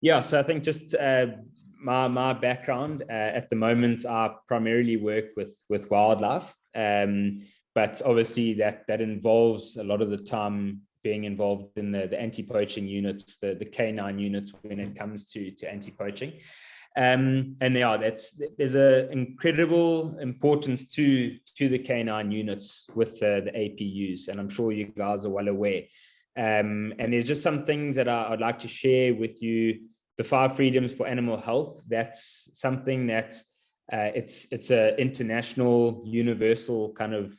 Yeah, so I think just my background at the moment, I primarily work with wildlife, but obviously that involves a lot of the time being involved in the anti-poaching units, the K9 units when it comes to anti-poaching. And yeah, there's an incredible importance to the K9 units with the APUs, and I'm sure you guys are well aware. And there's just some things that I'd like to share with you. The 5 freedoms for animal health. That's something that it's an international, universal kind of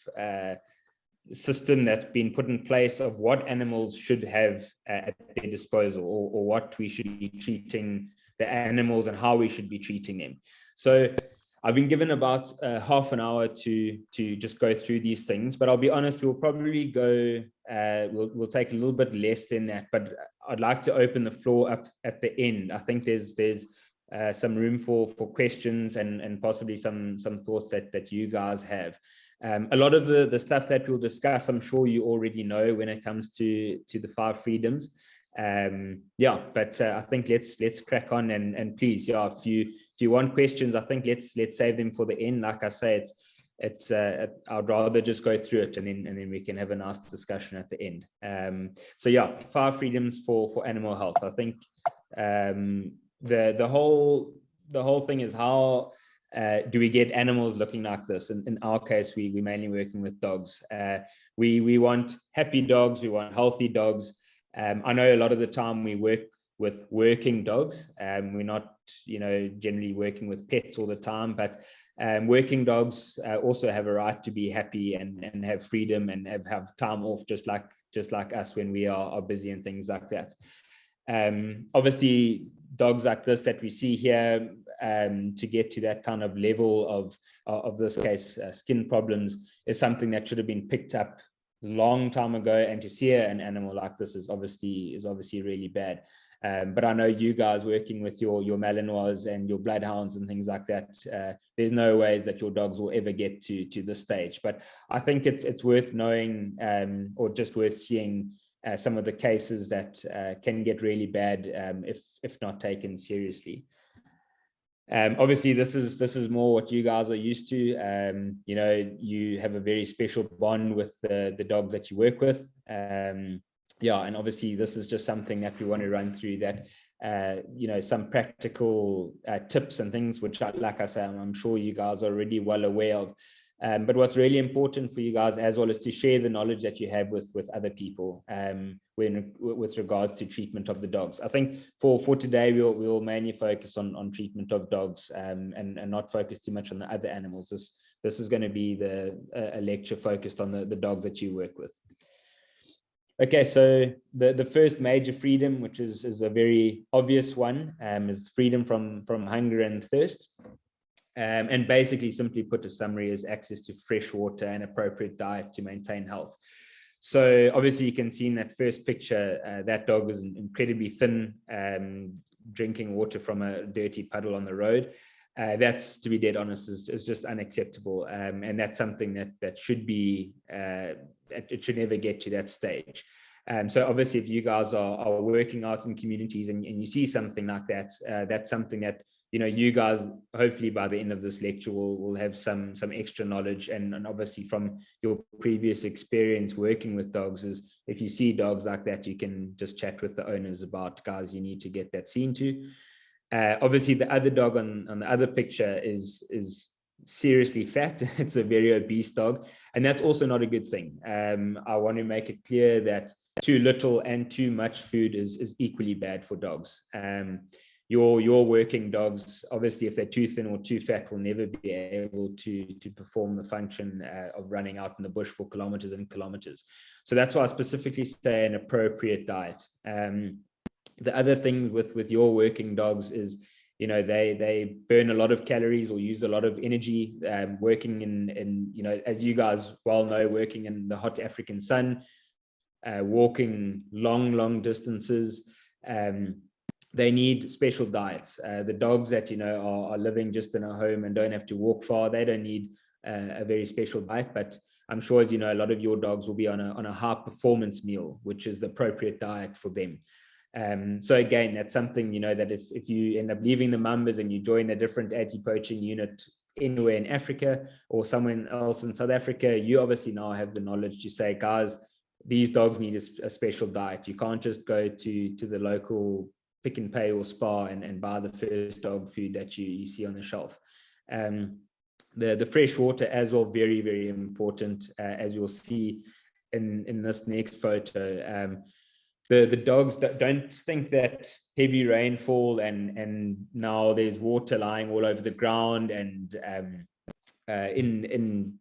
system that's been put in place of what animals should have at their disposal, or what we should be treating the animals and how we should be treating them. So I've been given about half an hour to just go through these things, but I'll be honest, we'll probably go, we'll take a little bit less than that, but I'd like to open the floor up at the end. I think there's some room for questions and possibly some thoughts that you guys have. A lot of the stuff that we'll discuss, I'm sure you already know when it comes to the 5 freedoms. Yeah, but I think let's crack on, and please, yeah, if you want questions, I think let's save them for the end. Like I say, it's I'd rather just go through it and then we can have a nice discussion at the end. So yeah, 5 freedoms for animal health. I think the whole thing is, how do we get animals looking like this? In our case, we're mainly working with dogs. We want happy dogs, we want healthy dogs. I know a lot of the time we work with working dogs. We're not, generally working with pets all the time, but working dogs also have a right to be happy and have freedom and have time off, just like us when we are busy and things like that. Obviously, dogs like this that we see here, to get to that kind of level of this case, skin problems, is something that should have been picked up long time ago, and to see an animal like this is obviously really bad. But I know you guys working with your Malinois and your bloodhounds and things like that, there's no ways that your dogs will ever get to this stage. But I think it's worth knowing, or just worth seeing some of the cases that can get really bad if not taken seriously. Obviously, this is more what you guys are used to. You have a very special bond with the dogs that you work with. Yeah, and obviously this is just something that we want to run through, that some practical tips and things, which like I say, I'm sure you guys are already well aware of. But what's really important for you guys as well is to share the knowledge that you have with other people with regards to treatment of the dogs. I think for today, we'll mainly focus on treatment of dogs and not focus too much on the other animals. This is going to be a lecture focused on the dogs that you work with. Okay, so the first major freedom, which is a very obvious one, is freedom from hunger and thirst. And basically, simply put, a summary is access to fresh water and appropriate diet to maintain health. So obviously you can see in that first picture, that dog was incredibly thin, drinking water from a dirty puddle on the road. That's, to be dead honest, is just unacceptable. And that's something that should be, it should never get to that stage. So obviously, if you guys are working out in communities and you see something like that, that's something that, you guys, hopefully by the end of this lecture, will have some extra knowledge. And obviously from your previous experience working with dogs, is if you see dogs like that, you can just chat with the owners about, guys, you need to get that seen to. Obviously, the other dog on the other picture is seriously fat. It's a very obese dog, and that's also not a good thing. I want to make it clear that too little and too much food is equally bad for dogs. Your working dogs, obviously, if they're too thin or too fat, will never be able to perform the function of running out in the bush for kilometers and kilometers. So that's why I specifically say an appropriate diet. The other thing with your working dogs is, they burn a lot of calories or use a lot of energy working in, as you guys well know, working in the hot African sun, walking long distances. They need special diets. The dogs that, are living just in a home and don't have to walk far, they don't need a very special diet. But I'm sure, as you know, a lot of your dogs will be on a high performance meal, which is the appropriate diet for them. So again, that's something, you know, that if you end up leaving the Mambas and you join a different anti-poaching unit anywhere in Africa or somewhere else in South Africa, you obviously now have the knowledge to say, guys, these dogs need a special diet. You can't just go to the local Pick and Pay or Spar and buy the first dog food that you see on the shelf. The fresh water as well, very, very important, as you'll see in this next photo. The dogs don't think that heavy rainfall and now there's water lying all over the ground and in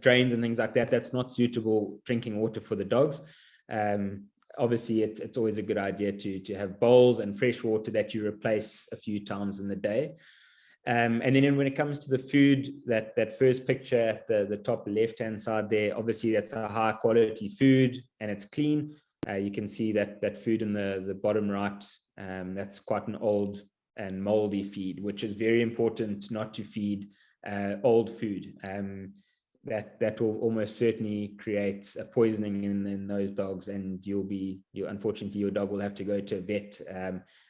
drains and things like that. That's not suitable drinking water for the dogs. Obviously, it's always a good idea to have bowls and fresh water that you replace a few times in the day. And then when it comes to the food, that first picture at the top left-hand side there, obviously that's a high quality food and it's clean. You can see that food in the bottom right, that's quite an old and moldy feed, which is very important not to feed old food. That will almost certainly create a poisoning in those dogs, and unfortunately your dog will have to go to a vet,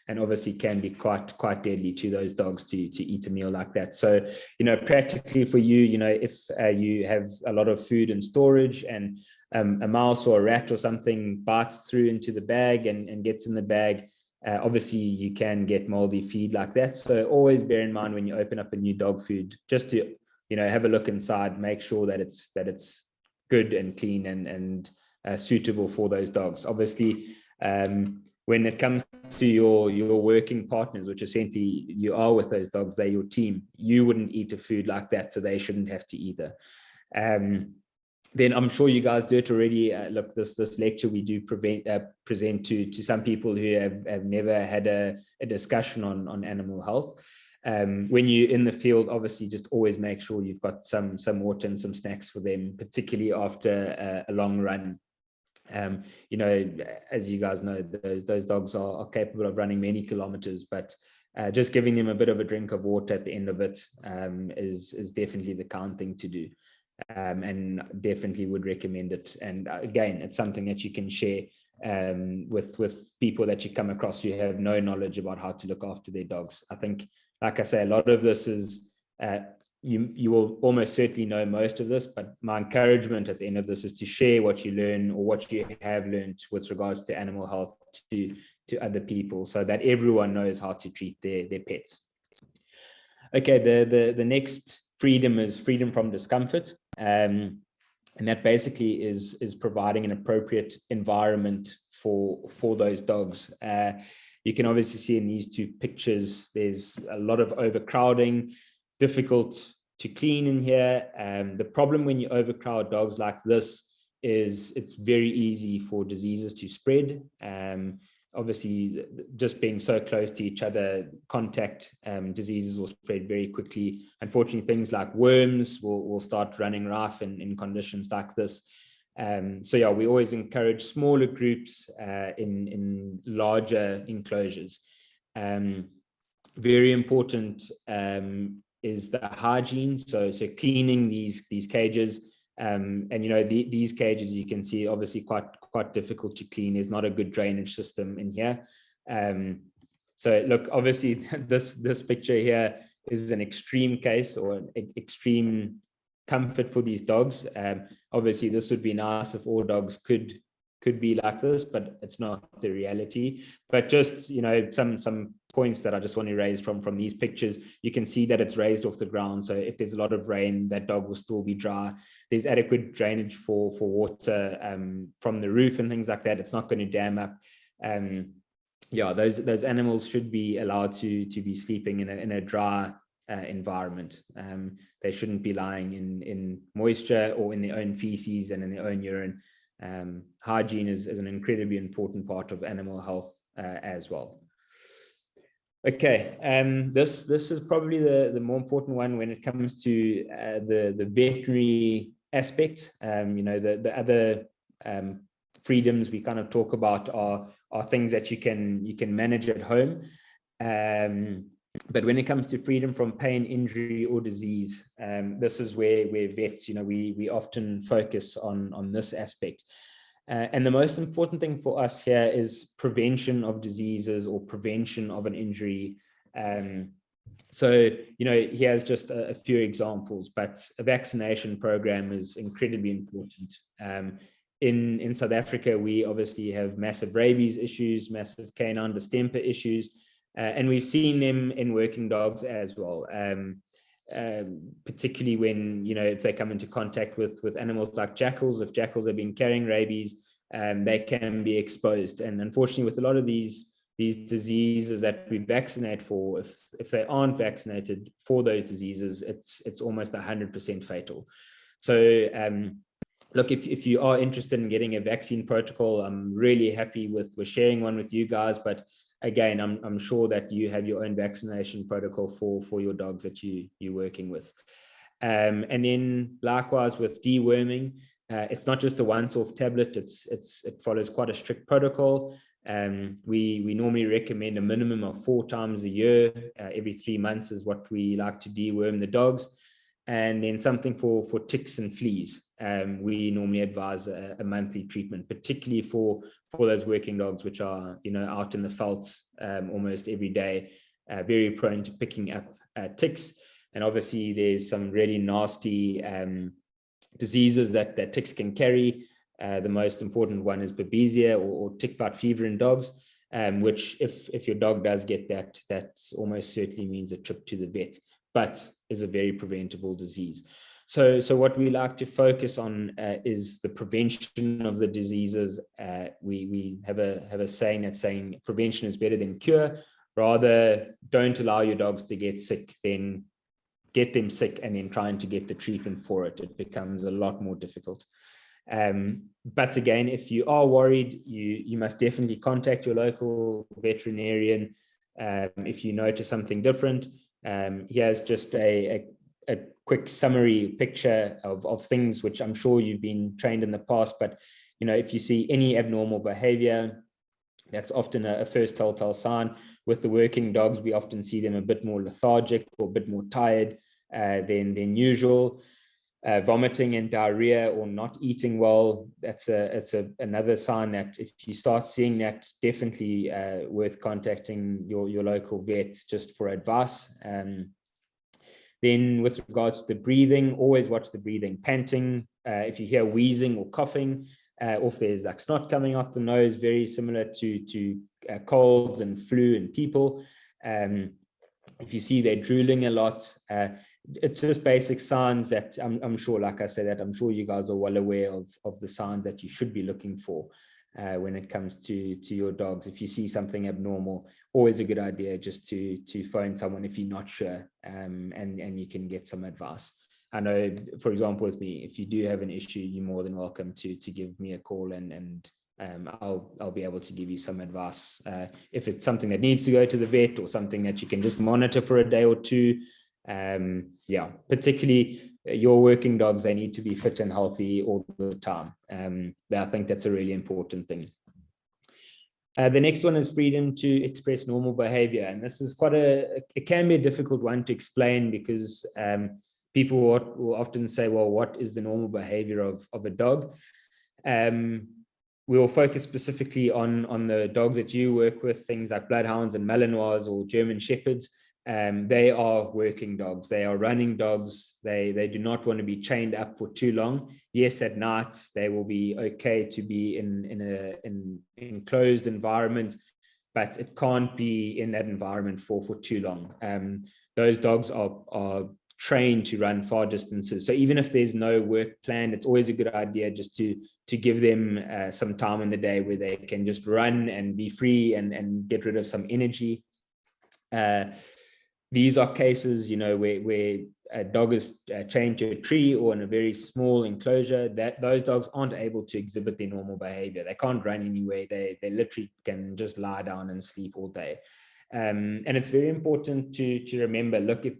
and obviously can be quite deadly to those dogs to eat a meal like that. So, you know, practically for you, you know, if you have a lot of food in storage and a mouse or a rat or something bites through into the bag and gets in the bag, obviously you can get moldy feed like that. So always bear in mind when you open up a new dog food, just to, you know, have a look inside, make sure that it's good and clean and suitable for those dogs. Obviously, when it comes to your working partners, which essentially you are with those dogs, they're your team, you wouldn't eat a food like that, so they shouldn't have to either. Then I'm sure you guys do it already. Look, this lecture we do present to some people who have never had a discussion on animal health. When you're in the field, obviously just always make sure you've got some water and some snacks for them, particularly after a long run. You know, as you guys know, those dogs are capable of running many kilometers, but just giving them a bit of a drink of water at the end of it is definitely the kind thing to do. And definitely would recommend it. And again, it's something that you can share with people that you come across who have no knowledge about how to look after their dogs. I think, like I say, a lot of this is you will almost certainly know most of this, but my encouragement at the end of this is to share what you learn or what you have learned with regards to animal health to other people, so that everyone knows how to treat their pets. Okay, the next freedom is freedom from discomfort. And that basically is providing an appropriate environment for those dogs. You can obviously see in these two pictures, there's a lot of overcrowding, difficult to clean in here. The problem when you overcrowd dogs like this is it's very easy for diseases to spread. Obviously, just being so close to each other, contact diseases will spread very quickly. Unfortunately, things like worms will start running rife in conditions like this. So yeah, we always encourage smaller groups in larger enclosures. Very important is the hygiene. So cleaning these cages. And you know, these cages, you can see obviously quite difficult to clean. There's not a good drainage system in here. So look, obviously this picture here is an extreme case or an extreme comfort for these dogs. Obviously this would be nice if all dogs could be like this, but it's not the reality. But just, you know, some points that I just want to raise from these pictures. You can see that it's raised off the ground, so if there's a lot of rain, that dog will still be dry. There's adequate drainage for water from the roof and things like that. It's not going to dam up. Yeah, those animals should be allowed to be sleeping in a dry environment. They shouldn't be lying in moisture or in their own feces and in their own urine. Hygiene is an incredibly important part of animal health as well. Okay, this is probably the more important one when it comes to the veterinary aspect. You know, the other freedoms we kind of talk about are things that you can manage at home. But when it comes to freedom from pain, injury, or disease, this is where vets, you know, we often focus on this aspect. And the most important thing for us here is prevention of diseases or prevention of an injury. So, here's just a few examples, but a vaccination program is incredibly important. In South Africa, we obviously have massive rabies issues, massive canine distemper issues, and we've seen them in working dogs as well. Particularly when, if they come into contact with animals like jackals, if jackals have been carrying rabies, they can be exposed. And unfortunately, with a lot of these diseases that we vaccinate for, if they aren't vaccinated for those diseases, it's almost 100% fatal. So look, if you are interested in getting a vaccine protocol, I'm really happy with sharing one with you guys. But again, I'm sure that you have your own vaccination protocol for your dogs that you're working with. And then likewise with deworming, it's not just a once-off tablet. It follows quite a strict protocol. We normally recommend a minimum of 4 times a year. Every 3 months is what we like to deworm the dogs. And then something for ticks and fleas. We normally advise a monthly treatment, particularly for those working dogs, which are, out in the veldt almost every day, very prone to picking up ticks. And obviously there's some really nasty diseases that ticks can carry. The most important one is babesia or tick bite fever in dogs, which if your dog does get that almost certainly means a trip to the vet, but is a very preventable disease. So what we like to focus on is the prevention of the diseases. We have a saying that's saying prevention is better than cure. Rather, don't allow your dogs to get sick, then get them sick and then trying to get the treatment for it. It becomes a lot more difficult. But again, if you are worried, you must definitely contact your local veterinarian if you notice something different. Here's just a quick summary picture of things which I'm sure you've been trained in the past, but if you see any abnormal behavior, that's often a first telltale sign. With the working dogs, we often see them a bit more lethargic or a bit more tired than usual. Vomiting and diarrhea or not eating well, it's another sign that if you start seeing that, definitely worth contacting your local vet just for advice. Then with regards to breathing, always watch the breathing. Panting, if you hear wheezing or coughing, or if there's like snot coming out the nose, very similar to colds and flu in people. If you see they're drooling a lot, it's just basic signs that I'm sure, like I said, that I'm sure you guys are well aware of the signs that you should be looking for when it comes to your dogs. If you see something abnormal, always a good idea just to phone someone if you're not sure, and you can get some advice. I know, for example, with me, if you do have an issue, you're more than welcome to give me a call, and I'll be able to give you some advice. If it's something that needs to go to the vet or something that you can just monitor for a day or two, particularly your working dogs, they need to be fit and healthy all the time. I think that's a really important thing. The next one is freedom to express normal behavior. And this is it can be a difficult one to explain because people will often say, well, what is the normal behavior of a dog? We will focus specifically on the dogs that you work with, things like bloodhounds and Malinois or German Shepherds. They are working dogs. They are running dogs. They do not want to be chained up for too long. Yes, at night they will be okay to be in an enclosed environment, but it can't be in that environment for too long. Those dogs are trained to run far distances. So even if there's no work planned, it's always a good idea just to give them some time in the day where they can just run and be free and get rid of some energy. These are cases, where a dog is chained to a tree or in a very small enclosure, that those dogs aren't able to exhibit their normal behavior. They can't run anywhere. They literally can just lie down and sleep all day. And it's very important to remember, look, if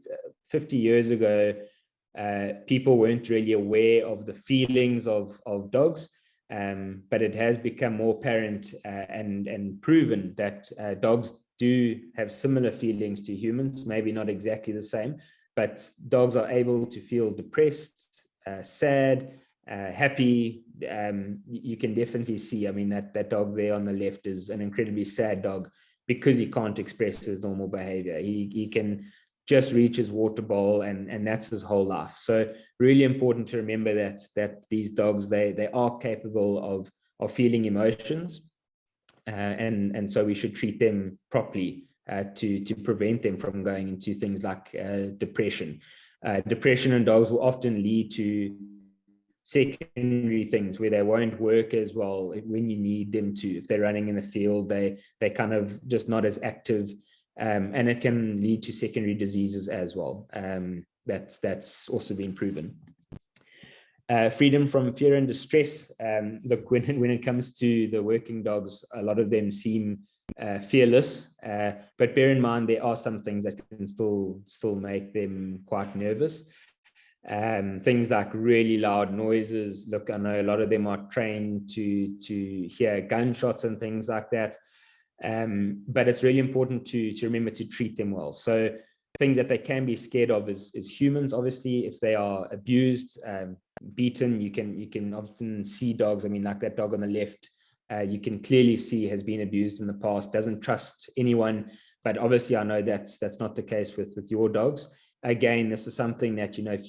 50 years ago, people weren't really aware of the feelings of dogs, but it has become more apparent and proven that dogs do have similar feelings to humans, maybe not exactly the same, but dogs are able to feel depressed, sad, happy, you can definitely see, I mean, that dog there on the left is an incredibly sad dog because he can't express his normal behavior. He can just reach his water bowl, and that's his whole life. So really important to remember that these dogs, they are capable of feeling emotions, and so we should treat them properly to prevent them from going into things like depression. Depression in dogs will often lead to secondary things where they won't work as well when you need them to. If they're running in the field, they kind of just not as active, and it can lead to secondary diseases as well. That's also been proven. Freedom from fear and distress. Look, when it comes to the working dogs, a lot of them seem fearless, but bear in mind there are some things that can still make them quite nervous. Things like really loud noises. Look, I know a lot of them are trained to hear gunshots and things like that, but it's really important to remember to treat them well. So things that they can be scared of is humans. Obviously, if they are abused, beaten, you can often see dogs. I mean, like that dog on the left, you can clearly see has been abused in the past, doesn't trust anyone. But obviously, I know that's not the case with your dogs. Again, this is something that, you know, if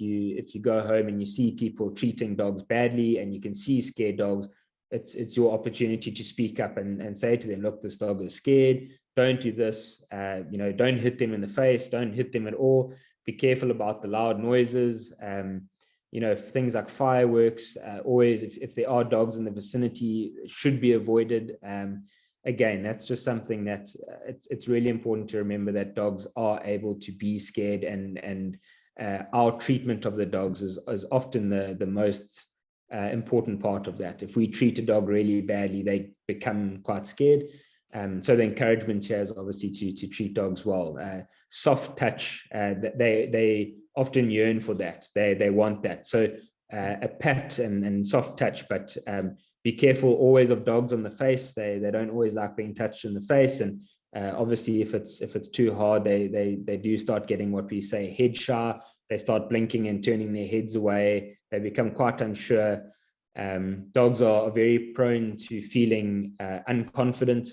you go home and you see people treating dogs badly and you can see scared dogs, it's your opportunity to speak up and say to them, look, this dog is scared. Don't do this. You know, don't hit them in the face. Don't hit them at all. Be careful about the loud noises. You know, things like fireworks, always, if there are dogs in the vicinity, should be avoided. Again, that's just something that it's really important to remember that dogs are able to be scared, and our treatment of the dogs is often the most important part of that. If we treat a dog really badly, they become quite scared. So the encouragement here is obviously to treat dogs well. Soft touch, they often yearn for that. They want that. So a pat and soft touch, but be careful always of dogs on the face. They don't always like being touched in the face, and obviously if it's too hard, they do start getting what we say head shy. They start blinking and turning their heads away. They become quite unsure. Dogs are very prone to feeling unconfident.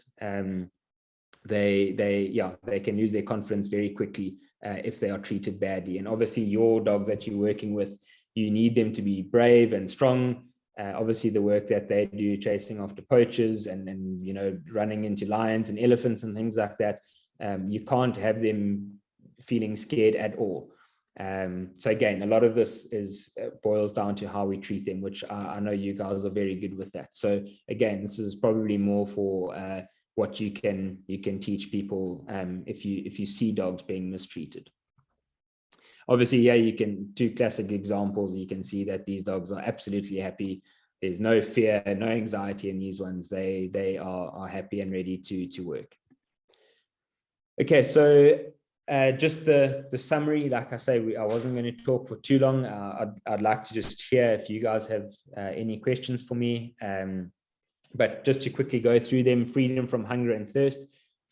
They can lose their confidence very quickly if they are treated badly. And obviously your dogs that you're working with, you need them to be brave and strong. Obviously the work that they do chasing after poachers and you know, running into lions and elephants and things like that, you can't have them feeling scared at all. So again, a lot of this boils down to how we treat them, which I know you guys are very good with that. So again, this is probably more for what you can teach people if you see dogs being mistreated. Obviously, yeah, you can do classic examples. You can see that these dogs are absolutely happy. There's no fear, no anxiety in these ones. They are happy and ready to work. Okay, so just the summary. Like I say, I wasn't going to talk for too long. I'd like to just hear if you guys have any questions for me. But just to quickly go through them: freedom from hunger and thirst.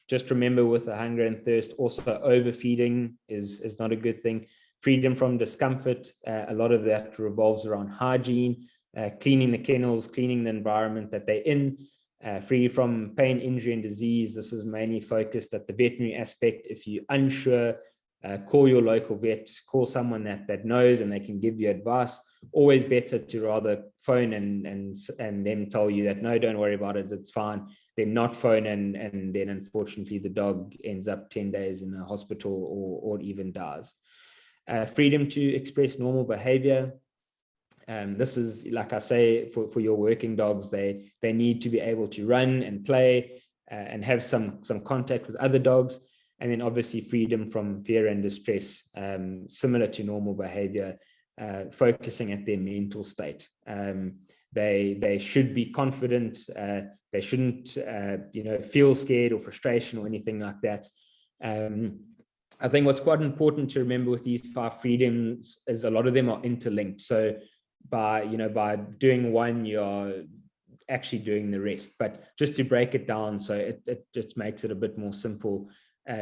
Just remember, with the hunger and thirst, also overfeeding is not a good thing. Freedom from discomfort. A lot of that revolves around hygiene, cleaning the kennels, cleaning the environment that they're in. Free from pain, injury, and disease. This is mainly focused at the veterinary aspect. If you're unsure, call your local vet, call someone that knows and they can give you advice. Always better to rather phone and them tell you that, no, don't worry about it, it's fine, then not phone and then unfortunately the dog ends up 10 days in a hospital or even dies. Freedom to express normal behavior. This is, like I say, for your working dogs, they need to be able to run and play and have some contact with other dogs. And then obviously freedom from fear and distress, similar to normal behavior, focusing at their mental state. They should be confident. They shouldn't feel scared or frustration or anything like that. I think what's quite important to remember with these 5 freedoms is a lot of them are interlinked. So by doing one, you're actually doing the rest. But just to break it down, so it just makes it a bit more simple.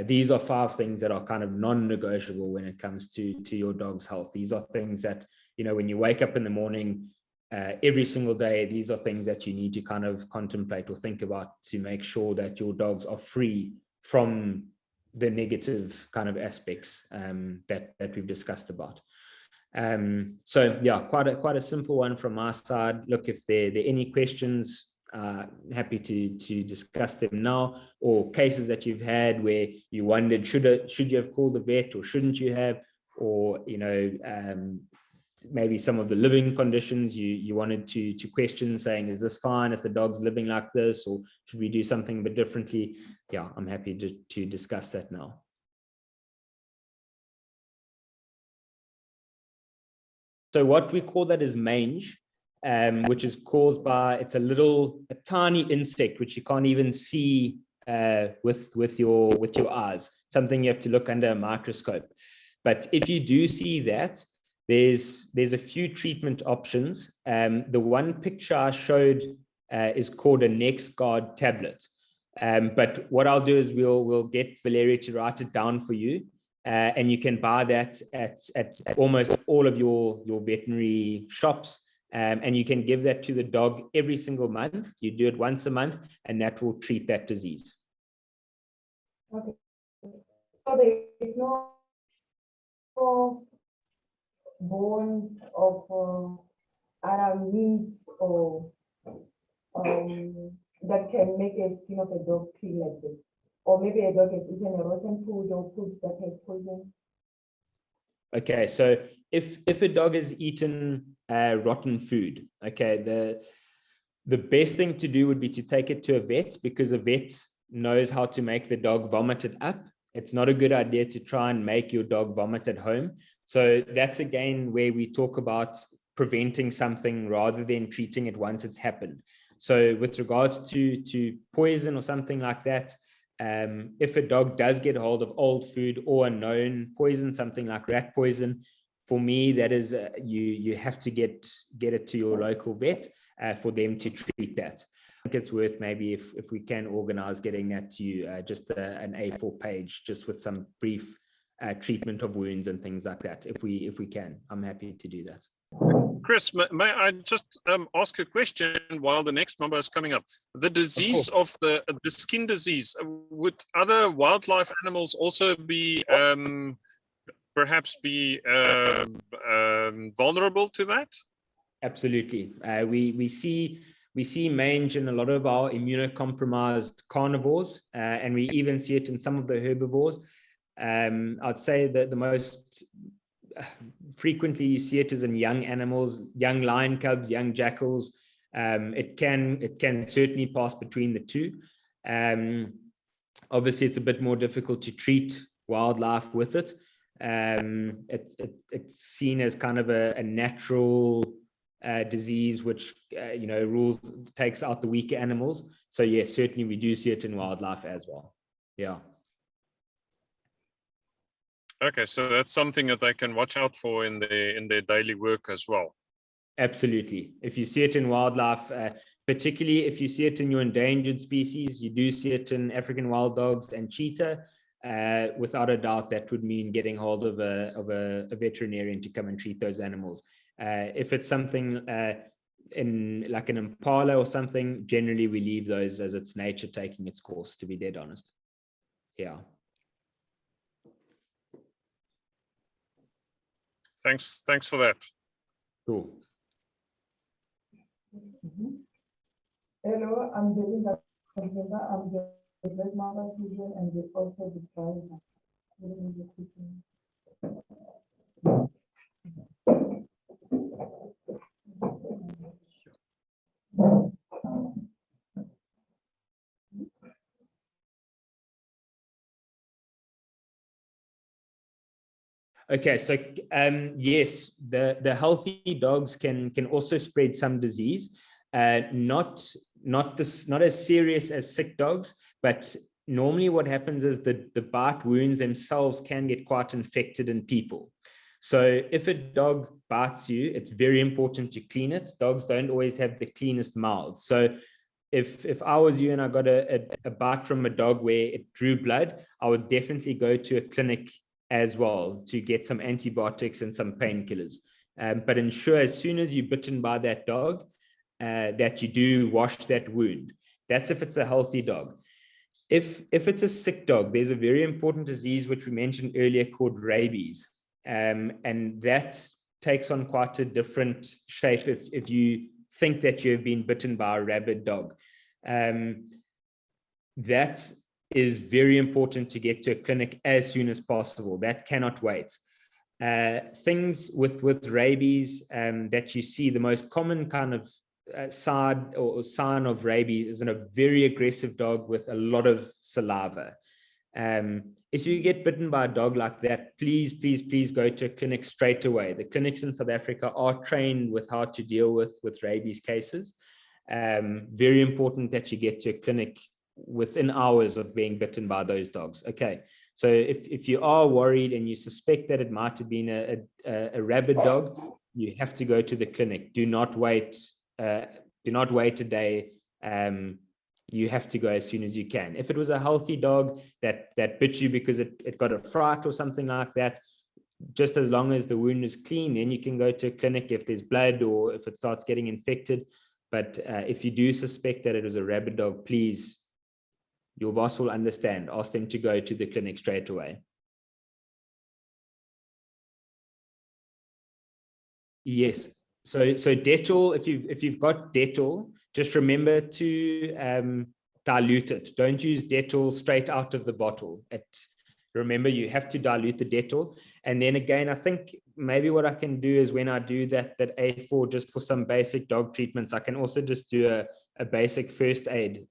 These are 5 things that are kind of non-negotiable when it comes to your dog's health. These are things that, when you wake up in the morning, every single day, these are things that you need to kind of contemplate or think about to make sure that your dogs are free from the negative kind of aspects that we've discussed about. So yeah, quite a simple one from my side. Look, if there are any questions, happy to discuss them now, or cases that you've had where you wondered should you have called the vet or shouldn't you have, or maybe some of the living conditions you wanted to question, saying, is this fine if the dog's living like this, or should we do something a bit differently? Yeah, I'm happy to discuss that now. So what we call that is mange, which is caused by, it's a tiny insect which you can't even see with your eyes, something you have to look under a microscope. But if you do see that, there's a few treatment options. The one picture I showed is called a NexGard tablet. But what I'll do is we'll get Valeria to write it down for you. And you can buy that at almost all of your veterinary shops. And you can give that to the dog every single month. You do it once a month, and that will treat that disease. Okay. So there is no bones of other meat or that can make a skin of a dog peel like this. Or maybe a dog has eaten a rotten food or food that has poison. Okay, so if a dog has eaten rotten food, okay, the best thing to do would be to take it to a vet, because a vet knows how to make the dog vomit it up. It's not a good idea to try and make your dog vomit at home. So that's again where we talk about preventing something rather than treating it once it's happened. So with regards to poison or something like that, if a dog does get hold of old food or a known poison, something like rat poison, for me, that is you have to get it to your local vet for them to treat that. I think it's worth maybe if we can organize getting that to you, just an A4 page, just with some brief treatment of wounds and things like that. If we can, I'm happy to do that. Chris, may I just ask a question while the next number is coming up? The disease of the skin disease, would other wildlife animals also be perhaps be vulnerable to that? Absolutely. We see mange in a lot of our immunocompromised carnivores, and we even see it in some of the herbivores. I'd say that the most frequently you see it is in young animals, young lion cubs, young jackals. It can certainly pass between the two. Obviously, it's a bit more difficult to treat wildlife with it. It's seen as kind of a natural disease which takes out the weaker animals. So yes, certainly we do see it in wildlife as well. Yeah. Okay, so that's something that they can watch out for in their daily work as well. Absolutely. If you see it in wildlife, particularly if you see it in your endangered species, you do see it in African wild dogs and cheetah. Without a doubt, that would mean getting hold of a veterinarian to come and treat those animals. If it's something in like an impala or something, generally we leave those as it's nature taking its course, to be dead honest. Yeah. Thanks for that. Cool. Hello, I'm Belinda. I'm the vet mother season and we also the driver. Okay, so yes, the healthy dogs can also spread some disease, not as serious as sick dogs, but normally what happens is the bite wounds themselves can get quite infected in people. So if a dog bites you, it's very important to clean it. Dogs don't always have the cleanest mouths. So if I was you and I got a bite from a dog where it drew blood, I would definitely go to a clinic as well to get some antibiotics and some painkillers. But ensure as soon as you're bitten by that dog, that you do wash that wound. That's if it's a healthy dog. If it's a sick dog, there's a very important disease which we mentioned earlier called rabies. And that takes on quite a different shape if you think that you have been bitten by a rabid dog. That is very important to get to a clinic as soon as possible. That cannot wait. Things with rabies that you see, the most common kind of sign of rabies is in a very aggressive dog with a lot of saliva. If you get bitten by a dog like that, please go to a clinic straight away. The clinics in South Africa are trained with how to deal with rabies cases. Very important that you get to a clinic within hours of being bitten by those dogs. Okay, so if you are worried and you suspect that it might have been a rabid dog, you have to go to the clinic. Do not wait a day. You have to go as soon as you can. If it was a healthy dog that bit you because it got a fright or something like that, just as long as the wound is clean, then you can go to a clinic if there's blood or if it starts getting infected. But if you do suspect that it was a rabid dog, please, your boss will understand. Ask them to go to the clinic straight away. Yes. So Dettol, if you've got Dettol, just remember to dilute it. Don't use Dettol straight out of the bottle. Remember, you have to dilute the Dettol. And then again, I think maybe what I can do is when I do that A4 just for some basic dog treatments, I can also just do a basic first aid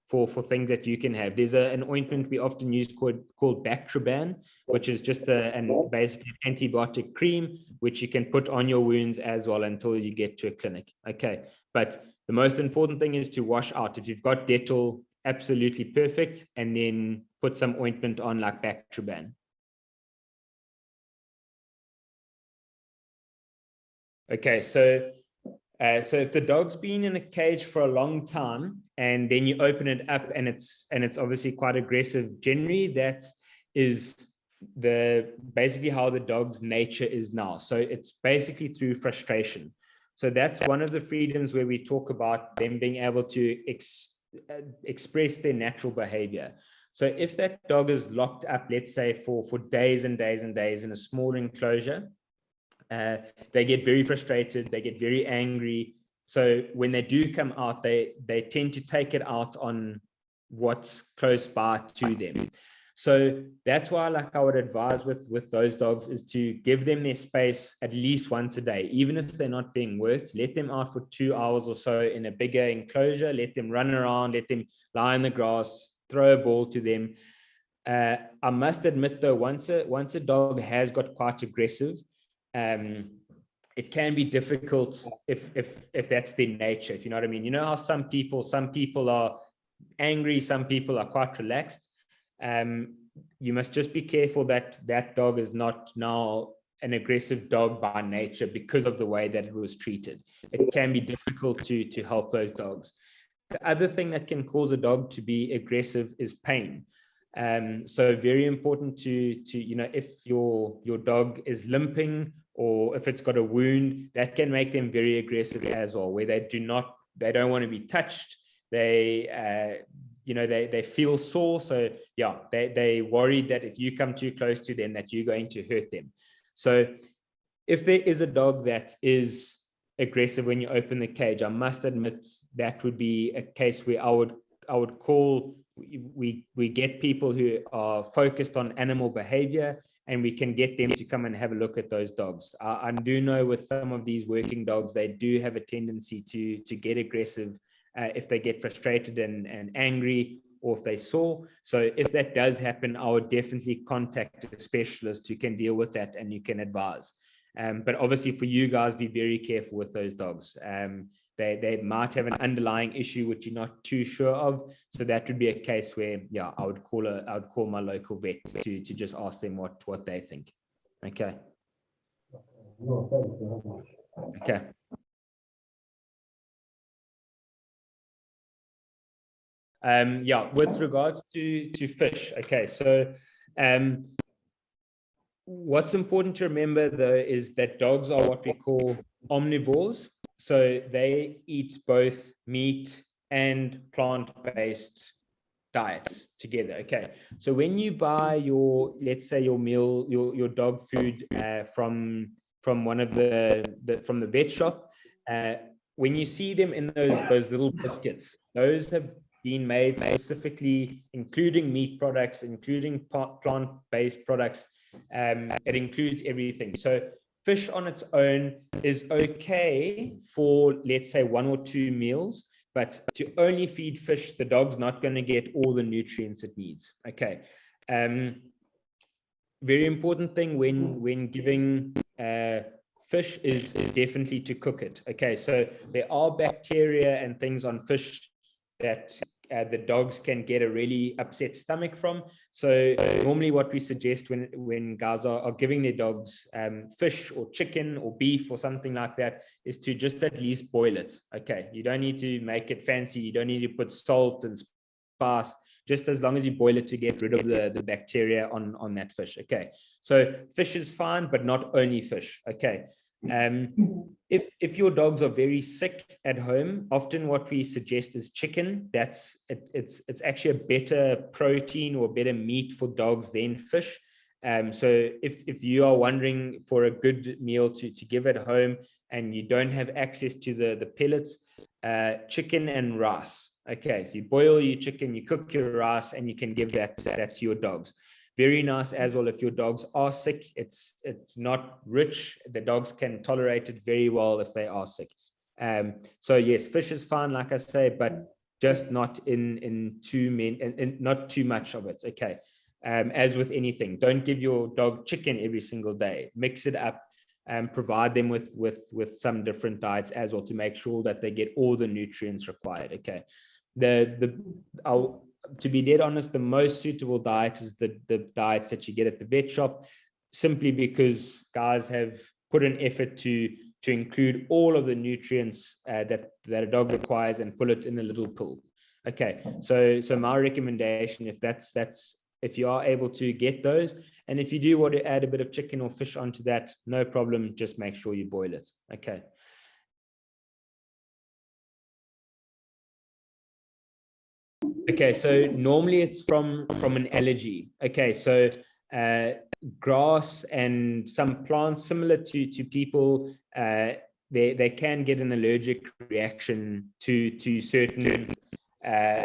for things that you can have. There's an ointment we often use called Bactroban, which is just basically an antibiotic cream, which you can put on your wounds as well until you get to a clinic. Okay, but the most important thing is to wash out. If you've got Dettol, absolutely perfect, and then put some ointment on like Bactroban. Okay, so if the dog's been in a cage for a long time and then you open it up and it's obviously quite aggressive, generally that is basically how the dog's nature is now. So it's basically through frustration. So that's one of the freedoms where we talk about them being able to express their natural behavior. So if that dog is locked up, let's say for days and days and days in a small enclosure, they get very frustrated, they get very angry. So when they do come out, they tend to take it out on what's close by to them. So that's why, like, I would advise with those dogs is to give them their space at least once a day. Even if they're not being worked, let them out for 2 hours or so in a bigger enclosure, let them run around, let them lie in the grass, throw a ball to them. I must admit though, once a dog has got quite aggressive, it can be difficult if that's their nature, if you know what I mean. You know how some people are angry, some people are quite relaxed. You must just be careful that dog is not now an aggressive dog by nature because of the way that it was treated. It can be difficult to help those dogs. The other thing that can cause a dog to be aggressive is pain. So very important to you know, if your dog is limping or if it's got a wound, that can make them very aggressive as well, where they don't want to be touched. They feel sore. So yeah, they worried that if you come too close to them, that you're going to hurt them. So if there is a dog that is aggressive when you open the cage, I must admit that would be a case where I would call, we get people who are focused on animal behavior, and we can get them to come and have a look at those dogs. I do know with some of these working dogs, they do have a tendency to get aggressive if they get frustrated and angry, or if they sore. So if that does happen, I would definitely contact a specialist who can deal with that and you can advise. But obviously for you guys, be very careful with those dogs. They might have an underlying issue which you're not too sure of. So that would be a case where, yeah, I would call my local vet to just ask them what they think. Okay. No, thanks very much. Okay. Yeah, with regards to fish. Okay, so what's important to remember though is that dogs are what we call omnivores. So they eat both meat and plant-based diets together. Okay, so when you buy your, let's say your meal, your dog food from one of from the vet shop, when you see them in those little biscuits, those have been made specifically, including meat products, including plant-based products. It includes everything. So fish on its own is okay for, let's say, 1 or 2 meals, but to only feed fish, the dog's not going to get all the nutrients it needs. Okay. Very important thing when giving fish is definitely to cook it. Okay, so there are bacteria and things on fish that the dogs can get a really upset stomach from. So normally what we suggest when guys are giving their dogs fish or chicken or beef or something like that is to just at least boil it. Okay, you don't need to make it fancy. You don't need to put salt and spice, just as long as you boil it to get rid of the bacteria on that fish. Okay, so fish is fine, but not only fish. Okay. If your dogs are very sick at home, often what we suggest is chicken. It's actually a better protein or better meat for dogs than fish. So if you are wondering for a good meal to give at home and you don't have access to the pellets, chicken and rice. Okay, so you boil your chicken, you cook your rice, and you can give that to your dogs. Very nice as well if your dogs are sick. It's not rich. The dogs can tolerate it very well if they are sick. So yes, fish is fine, like I say, but just not in too many and not too much of it. Okay. As with anything, don't give your dog chicken every single day. Mix it up and provide them with some different diets as well to make sure that they get all the nutrients required. Okay. To be dead honest, the most suitable diet is the diets that you get at the vet shop, simply because guys have put an effort to include all of the nutrients that a dog requires and put it in a little pill. Okay, so my recommendation, if you are able to get those, and if you do want to add a bit of chicken or fish onto that, no problem, just make sure you boil it. Okay. Okay, so normally it's from an allergy. Okay, so grass and some plants similar to people, they can get an allergic reaction to certain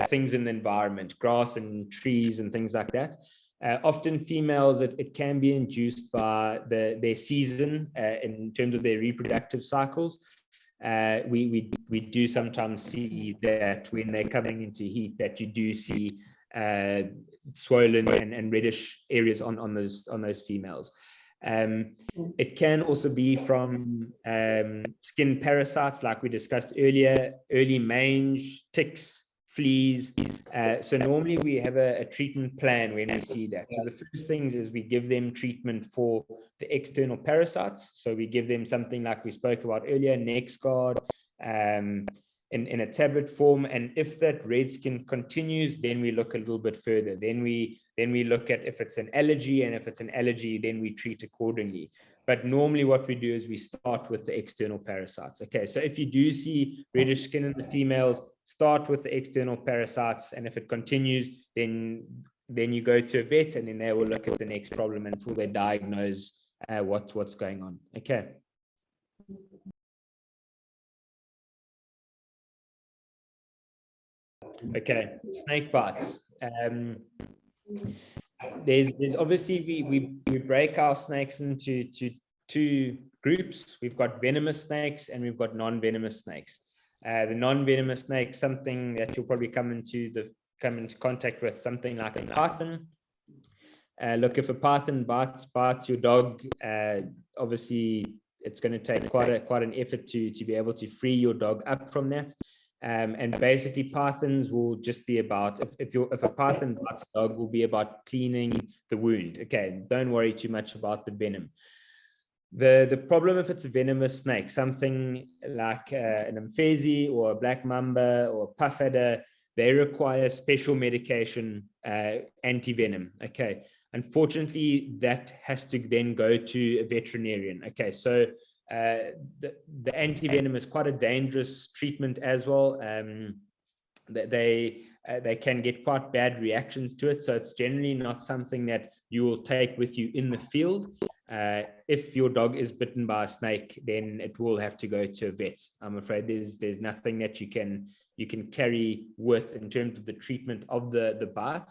things in the environment, grass and trees and things like that. Often females, it can be induced by their season in terms of their reproductive cycles. We do sometimes see that when they're coming into heat, that you do see swollen and reddish areas on those females. It can also be from skin parasites, like we discussed earlier, early mange, ticks, fleas. So normally we have a treatment plan when we see that. So the first things is we give them treatment for the external parasites. So we give them something like we spoke about earlier, NexGard, in a tablet form. And if that red skin continues, then we look a little bit further. Then we look at if it's an allergy, and if it's an allergy, then we treat accordingly. But normally what we do is we start with the external parasites. Okay, so if you do see reddish skin in the females, start with the external parasites, and if it continues, then you go to a vet, and then they will look at the next problem until they diagnose what's going on. Okay. Okay, snake bites. There's obviously we break our snakes into two groups. We've got venomous snakes and we've got non-venomous snakes. The non-venomous snake, something that you'll probably come into contact with, something like a python. Look, if a python bites your dog, obviously it's going to take quite an effort to be able to free your dog up from that. And basically pythons will just be about, if a python bites a dog, will be about cleaning the wound. Okay, don't worry too much about the venom. The problem if it's a venomous snake, something like an Mfezi or a black mamba or a puff adder, they require special medication, anti-venom. Okay. Unfortunately, that has to then go to a veterinarian. Okay. So the anti-venom is quite a dangerous treatment as well. They can get quite bad reactions to it. So it's generally not something that you will take with you in the field. If your dog is bitten by a snake, then it will have to go to a vet. I'm afraid there's nothing that you can carry with in terms of the treatment of the bite.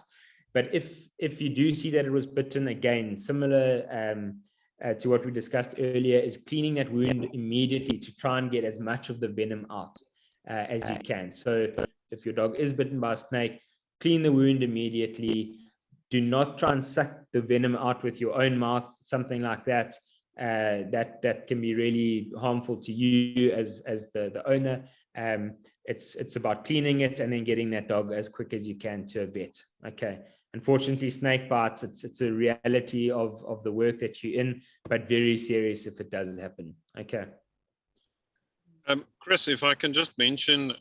But if you do see that it was bitten, again, similar to what we discussed earlier, is cleaning that wound immediately to try and get as much of the venom out as you can. So if your dog is bitten by a snake, clean the wound immediately. Do not try and suck the venom out with your own mouth, something like that. That can be really harmful to you as the owner. It's about cleaning it and then getting that dog as quick as you can to a vet. Okay. Unfortunately, snake bites, it's a reality of the work that you're in, but very serious if it does happen. Okay. Chris, if I can just mention,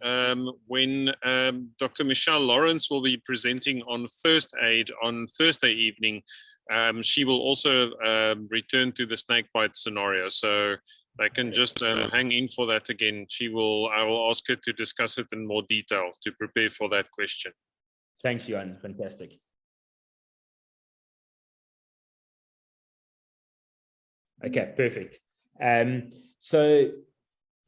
when Dr. Michelle Lawrence will be presenting on first aid on Thursday evening, she will also return to the snake bite scenario. So they can just hang in for that again. I will ask her to discuss it in more detail to prepare for that question. Thanks, Johan. Fantastic. Okay, perfect. So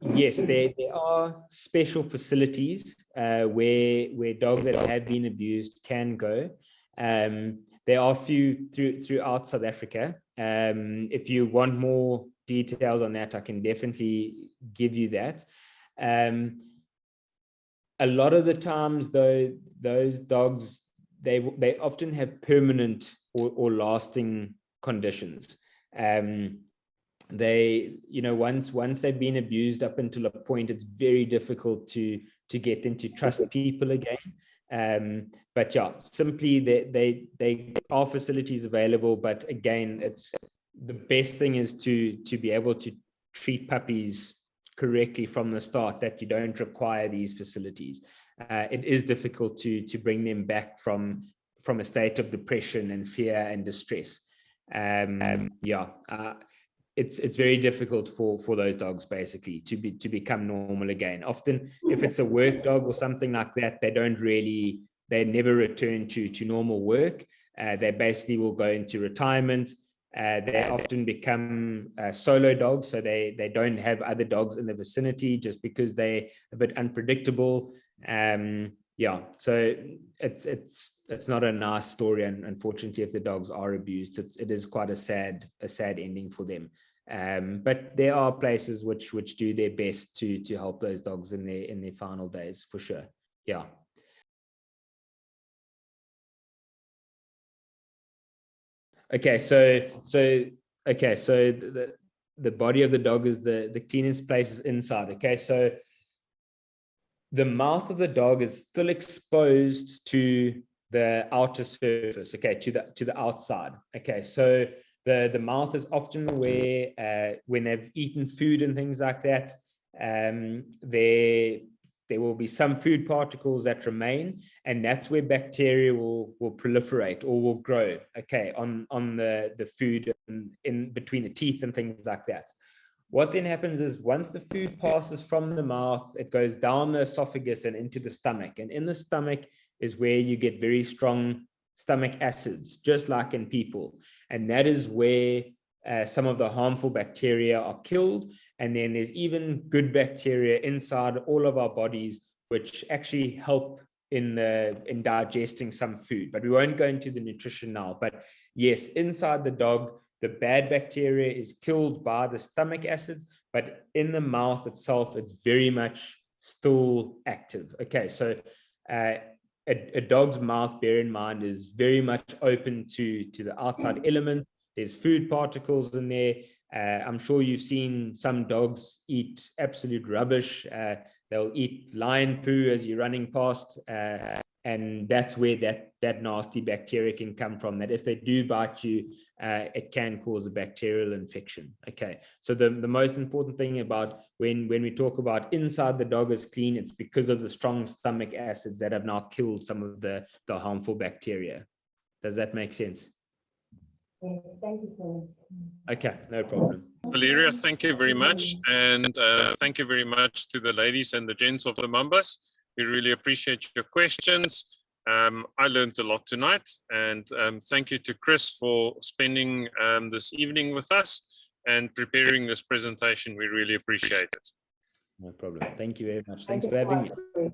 yes, there are special facilities where dogs that have been abused can go. There are a few throughout South Africa. If you want more details on that, I can definitely give you that. A lot of the times, though, those dogs, they often have permanent or lasting conditions. They, once they've been abused up until a point, it's very difficult to get them to trust people again. But yeah, simply they are facilities available, but again, it's the best thing is to be able to treat puppies correctly from the start, that you don't require these facilities. It is difficult to bring them back from a state of depression and fear and distress. It's very difficult for those dogs basically to become normal again. Often, if it's a work dog or something like that, they never return to normal work. They basically will go into retirement. They often become solo dogs, so they don't have other dogs in the vicinity just because they're a bit unpredictable. So it's not a nice story, and unfortunately, if the dogs are abused, it is quite a sad ending for them. But there are places which do their best to help those dogs in their final days, for sure. Yeah. Okay, so the body of the dog is the cleanest place is inside. Okay, so the mouth of the dog is still exposed to the outer surface, okay, to the outside. Okay, so the mouth is often where when they've eaten food and things like that, there will be some food particles that remain, and that's where bacteria will proliferate or will grow, okay, on the food in between the teeth and things like that. What then happens is, once the food passes from the mouth, it goes down the esophagus and into the stomach. And in the stomach is where you get very strong stomach acids, just like in people. And that is where some of the harmful bacteria are killed. And then there's even good bacteria inside all of our bodies, which actually help in digesting some food. But we won't go into the nutrition now. But yes, inside the dog, the bad bacteria is killed by the stomach acids, but in the mouth itself, it's very much still active. Okay, so a dog's mouth, bear in mind, is very much open to the outside elements. There's food particles in there. I'm sure you've seen some dogs eat absolute rubbish. They'll eat lion poo as you're running past. And that's where that nasty bacteria can come from, that if they do bite you, it can cause a bacterial infection. Okay, so the most important thing about when we talk about inside the dog is clean, it's because of the strong stomach acids that have now killed some of the harmful bacteria. Does that make sense? Yes, thank you so much. Okay, no problem. Valeria, thank you very much. And thank you very much to the ladies and the gents of the Mambas. We really appreciate your questions. I learned a lot tonight, and thank you to Chris for spending this evening with us and preparing this presentation. We really appreciate it. No problem. Thank you very much. Thank Thanks you for having me. so much.